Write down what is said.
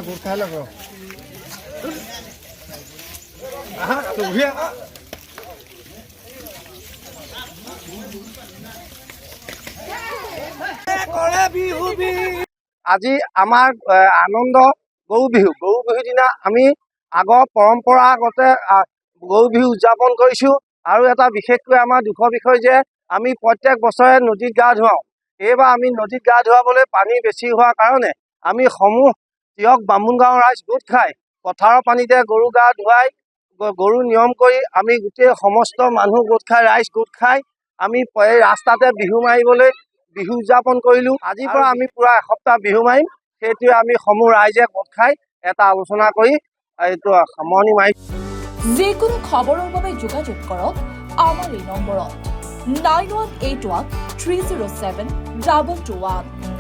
গোট খাই লওক আজি আমাৰ আনন্দ গৰু বিহুৰ দিনা আমি আগৰ পৰম্পৰাগতে গৰু বিহু উদযাপন কৰিছোঁ আৰু এটা বিশেষকৈ আমাৰ দুখৰ বিষয় যে আমি প্ৰত্যেক বছৰে নদীত গা ধুৱাওঁ। এইবাৰ আমি নদীত গা ধুৱাবলৈ পানী বেছি হোৱাৰ কাৰণে আমি সমূহ তিয়ক বামুণ গাঁৱৰ ৰাইজ গোট খাই পথাৰৰ পানীতে গৰু গা ধুৱাই গৰু নিয়ম কৰি আমি গোটেই সমস্ত মানুহ গোট খাই ৰাইজ গোট খাই আমি এই ৰাস্তাতে বিহু মাৰিবলৈ বিহু উদযাপন কৰিলোঁ। আজিৰ পৰা আমি পুৰা এসপ্তাহ বিহু মাৰিম, সেইটোৱে আমি সমূহ ৰাইজে গোট খাই এটা আলোচনা কৰি এইটো সামৰণি মাৰিম। যিকোনো খবৰৰ বাবে যোগাযোগ কৰক আমাৰ এই নম্বৰত 9181 307 221।